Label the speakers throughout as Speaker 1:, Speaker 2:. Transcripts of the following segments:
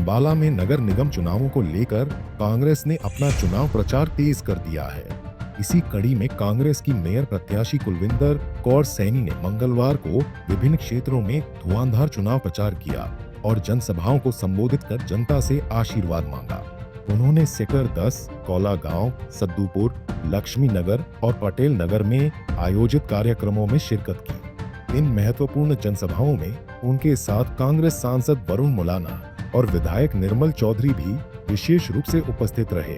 Speaker 1: अंबाला में नगर निगम चुनावों को लेकर कांग्रेस ने अपना चुनाव प्रचार तेज कर दिया है। इसी कड़ी में कांग्रेस की मेयर प्रत्याशी कुलविंदर कौर सैनी ने मंगलवार को विभिन्न क्षेत्रों में धुआंधार चुनाव प्रचार किया और जनसभाओं को संबोधित कर जनता से आशीर्वाद मांगा। उन्होंने सेक्टर 10, कौला गांव, सद्दूपुर, लक्ष्मी नगर और पटेल नगर में आयोजित कार्यक्रमों में शिरकत की। इन महत्वपूर्ण जनसभाओं में उनके साथ कांग्रेस सांसद वरुण मुलाना और विधायक निर्मल चौधरी भी विशेष रूप से उपस्थित रहे।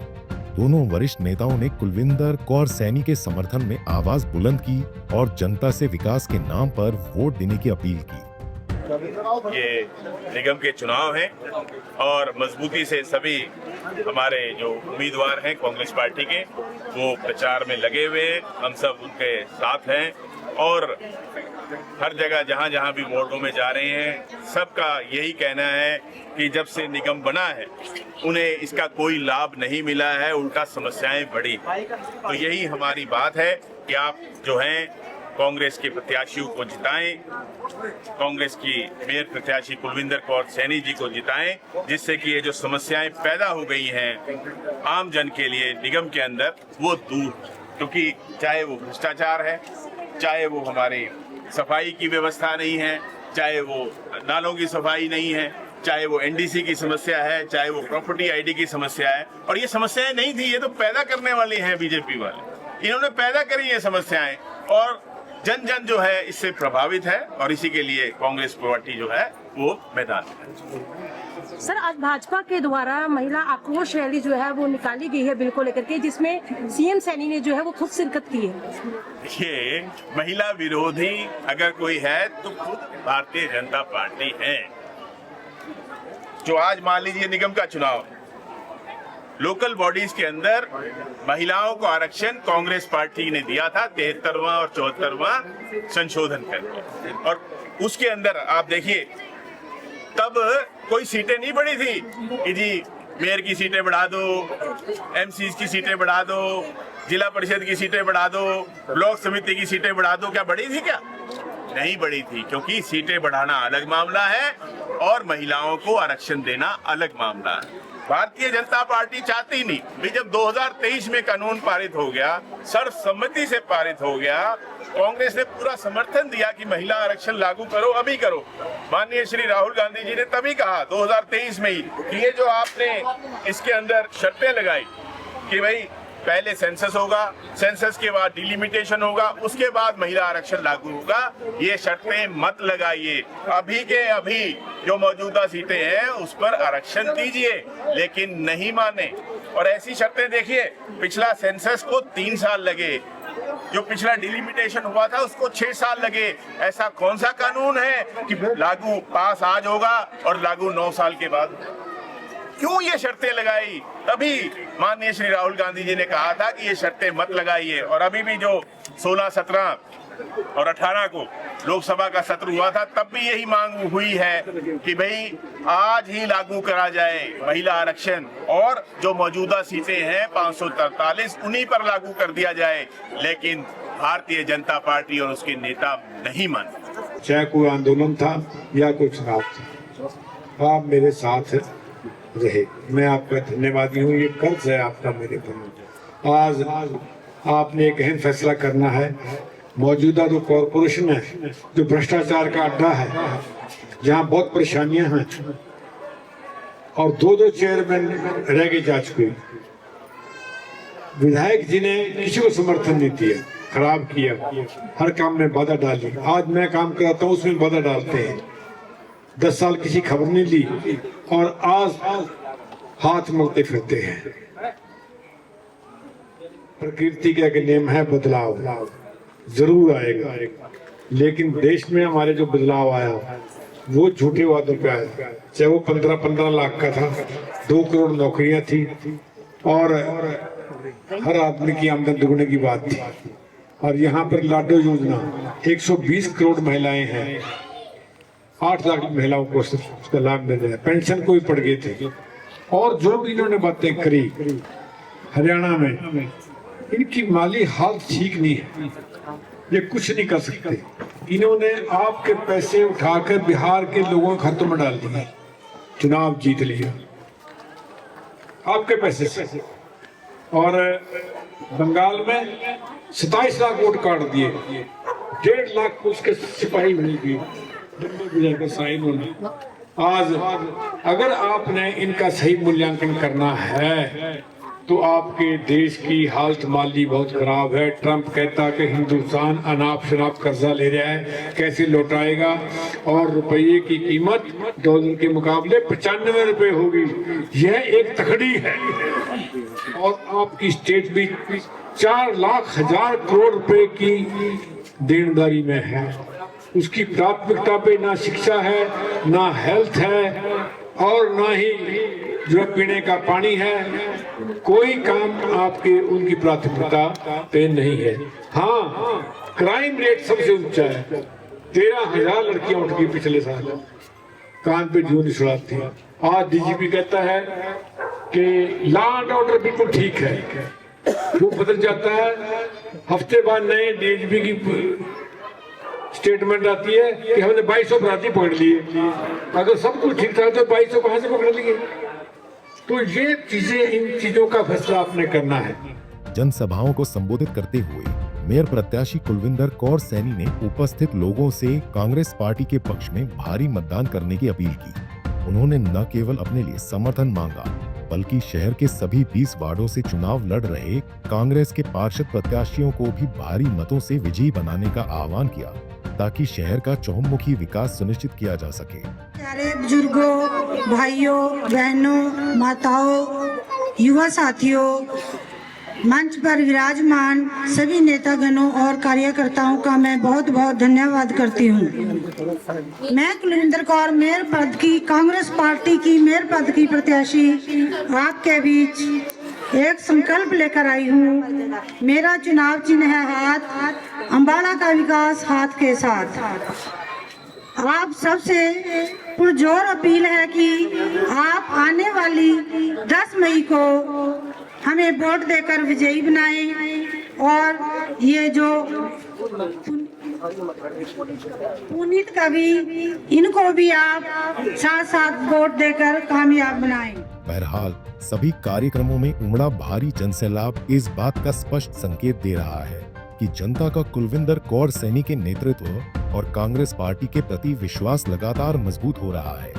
Speaker 1: दोनों वरिष्ठ नेताओं ने कुलविंदर कौर सैनी के समर्थन में आवाज बुलंद की और जनता से विकास के नाम पर वोट देने की अपील की।
Speaker 2: ये निगम के चुनाव हैं और मजबूती से सभी हमारे जो उम्मीदवार हैं कांग्रेस पार्टी के वो प्रचार में लगे हुए हैं। हम सब उनके साथ हैं और हर जगह जहां जहां भी वोटों में जा रहे हैं सबका यही कहना है कि जब से निगम बना है उन्हें इसका कोई लाभ नहीं मिला है, उल्टा समस्याएं बढ़ी। तो यही हमारी बात है कि आप जो हैं कांग्रेस के प्रत्याशियों को जिताएं, कांग्रेस की मेयर प्रत्याशी कुलविंदर कौर सैनी जी को जिताएं, जिससे कि ये जो समस्याएं पैदा हो गई हैं आम जन के लिए निगम के अंदर वो दूर, क्योंकि चाहे वो भ्रष्टाचार है, चाहे वो हमारी सफाई की व्यवस्था नहीं है, चाहे वो नालों की सफाई नहीं है, चाहे वो एनडीसी की समस्या है, चाहे वो प्रॉपर्टी आईडी की समस्या है। और ये समस्याएं नहीं थी, ये तो पैदा करने वाली हैं बीजेपी वाले। इन्होंने पैदा करी ये समस्याएं और जन जन जो है इससे प्रभावित है और इसी के लिए कांग्रेस पार्टी जो है वो मैदान में।
Speaker 3: सर, आज भाजपा के द्वारा महिला आक्रोश रैली जो है वो निकाली गई है बिल को लेकर के, जिसमें सीएम सैनी ने जो है वो खुद शिरकत की है।
Speaker 2: ये महिला विरोधी अगर कोई है तो खुद भारतीय जनता पार्टी है। जो आज मान लीजिए निगम का चुनाव, लोकल बॉडीज के अंदर महिलाओं को आरक्षण कांग्रेस पार्टी ने दिया था 73वां और 74वां संशोधन करके, और उसके अंदर आप देखिए तब कोई सीटें नहीं बढ़ी थी कि जी मेयर की सीटें बढ़ा दो, एमसीज की सीटें बढ़ा दो, जिला परिषद की सीटें बढ़ा दो, ब्लॉक समिति की सीटें बढ़ा दो। क्या बढ़ी थी? क्या नहीं बढ़ी थी, क्योंकि सीटें बढ़ाना अलग मामला है और महिलाओं को आरक्षण देना अलग मामला है। भारतीय जनता पार्टी चाहती नहीं भी, जब 2023 में कानून पारित हो गया, सर्वसम्मति से पारित हो गया, कांग्रेस ने पूरा समर्थन दिया कि महिला आरक्षण लागू करो, अभी करो। माननीय श्री राहुल गांधी जी ने तभी कहा 2023 में ही कि ये जो आपने इसके अंदर शर्तें लगाई कि भाई पहले सेंसस होगा, सेंसस के बाद डिलिमिटेशन होगा, उसके बाद महिला आरक्षण लागू होगा, ये शर्तें मत लगाइए। अभी के अभी जो मौजूदा सीटें हैं उस पर आरक्षण दीजिए, लेकिन नहीं माने। और ऐसी शर्तें देखिए, पिछला सेंसस को 3 साल लगे, जो पिछला डिलिमिटेशन हुआ था उसको 6 साल लगे। ऐसा कौन सा कानून है कि लागू पास आज होगा और लागू 9 साल के बाद? क्यों ये शर्तें लगाई? तभी माननीय श्री राहुल गांधी जी ने कहा था कि ये शर्तें मत लगाइए। और अभी भी जो 16, 17 और 18 को लोकसभा का सत्र हुआ था, तब भी यही मांग हुई है कि भाई आज ही लागू करा जाए महिला आरक्षण, और जो मौजूदा सीटें हैं 543 उन्हीं पर लागू कर दिया जाए। लेकिन भारतीय जनता पार्टी और उसके नेता नहीं मानते।
Speaker 4: चाहे कोई आंदोलन था या कोई चुनाव था, आप मेरे साथ रहे, मैं आपका धन्यवादी हूँ। ये कर्ज है आपका मेरे पर। आज आपने एक अहम फैसला करना है। मौजूदा जो कॉरपोरेशन है, जो भ्रष्टाचार का अड्डा है, जहाँ बहुत परेशानियां हैं और 2-2 चेयरमैन रह गए जा चुके, विधायक जी ने किसी को समर्थन नहीं दिया, खराब किया, हर काम में बाधा डाली। आज मैं काम कराता हूँ उसमें बाधा डालते हैं। 10 साल किसी खबर नहीं ली और आज हाथ मलते फिरते हैं। प्रकृति का एक नियम है, बदलाव जरूर आएगा, लेकिन देश में हमारे जो बदलाव आया वो झूठे वादों पे आया। चाहे वो 15-15 लाख का था, 2 करोड़ नौकरियां थी और हर आदमी की आमदन दुगने की बात थी। और यहाँ पर लाडो योजना 120 करोड़ महिलाएं हैं, 8 लाख महिलाओं को उसका लाभ मिल रहा है। पेंशन को भी पड़ गए थे। और जो भी इन्होंने बातें करी, हरियाणा में इनकी माली हालत ठीक नहीं है, ये कुछ नहीं कर सकते। इन्होंने आपके पैसे उठाकर बिहार के लोगों के खातों में डाल दिए। चुनाव जीत लिया आपके पैसे से। और बंगाल में 27 लाख वोट काट दिए, 1.5 लाख पुलिस के सिपाही मिल गए साइन होने। आज अगर आपने इनका सही मूल्यांकन करना है तो आपके देश की हालत माली बहुत खराब है। ट्रंप कहता कि हिंदुस्तान अनाप शनाप कर्जा ले रहा है, कैसे लौटाएगा, और रुपये की कीमत डॉलर के मुकाबले 95 रुपए होगी। यह एक तकड़ी है। और आपकी स्टेट भी 4,00,000 करोड़ रुपए की देनदारी में है। उसकी प्राथमिकता पे ना शिक्षा है, ना हेल्थ है, और ना ही जो पीने का पानी है। कोई काम आपके उनकी प्राथमिकता पे नहीं है। हाँ, क्राइम रेट सबसे ऊंचा है। 13,000 लड़कियां उठ गई पिछले साल, कान पे जूं नहीं छुड़ाती। आज डीजीपी कहता है कि लॉ एंड ऑर्डर बिल्कुल ठीक है, वो बदल जाता है। हफ्ते बाद नए डीजीपी की स्टेटमेंट आती है कि हमने 2200 अपराधी पकड़ लिए। अगर सब कुछ ठीक था तो 2200 कहां से पकड़ लिए? तो ये चीजें, इन चीजों का फैसला आपने करना है।
Speaker 1: जनसभाओं को संबोधित करते हुए मेयर प्रत्याशी कुलविंदर कौर सैनी ने उपस्थित लोगों से कांग्रेस पार्टी के पक्ष में भारी मतदान करने की अपील की। उन्होंने न केवल अपने लिए समर्थन मांगा, बल्कि शहर के सभी 20 वार्डों से चुनाव लड़ रहे कांग्रेस के पार्षद प्रत्याशियों को भी भारी मतों से विजयी बनाने का आह्वान किया, ताकि शहर का चहुमुखी विकास सुनिश्चित किया जा सके।
Speaker 5: प्यारे बुजुर्गों, भाइयों, बहनों, माताओं, युवा साथियों, मंच पर विराजमान सभी नेतागणों और कार्यकर्ताओं का मैं बहुत बहुत धन्यवाद करती हूँ। मैं कुलविंदर कौर मेयर पद की, कांग्रेस पार्टी की मेयर पद की प्रत्याशी आपके बीच एक संकल्प लेकर आई हूँ। मेरा चुनाव चिन्ह है हाथ, अम्बाड़ा का विकास हाथ के साथ। आप सबसे पुरजोर अपील है कि आप आने वाली 10 मई को हमें वोट देकर विजयी बनाएं, और ये जो पुनीत कवि, इनको भी आप साथ साथ वोट देकर कामयाब बनाएं।
Speaker 1: बहरहाल सभी कार्यक्रमों में उमड़ा भारी जनसैलाब इस बात का स्पष्ट संकेत दे रहा है कि जनता का कुलविंदर कौर सैनी के नेतृत्व और कांग्रेस पार्टी के प्रति विश्वास लगातार मजबूत हो रहा है।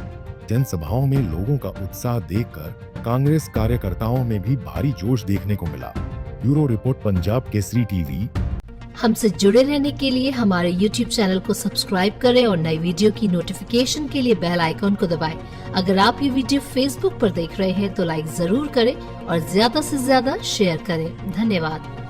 Speaker 1: जनसभाओं में लोगों का उत्साह देखकर कांग्रेस कार्यकर्ताओं में भी भारी जोश देखने को मिला। Bureau report, Punjab Kesari TV.
Speaker 6: हमसे जुड़े रहने के लिए हमारे YouTube चैनल को सब्सक्राइब करें और नई वीडियो की नोटिफिकेशन के लिए बेल आइकॉन को दबाएं। अगर आप ये वीडियो Facebook पर देख रहे हैं तो लाइक जरूर करें और ज्यादा से ज्यादा शेयर करें। धन्यवाद।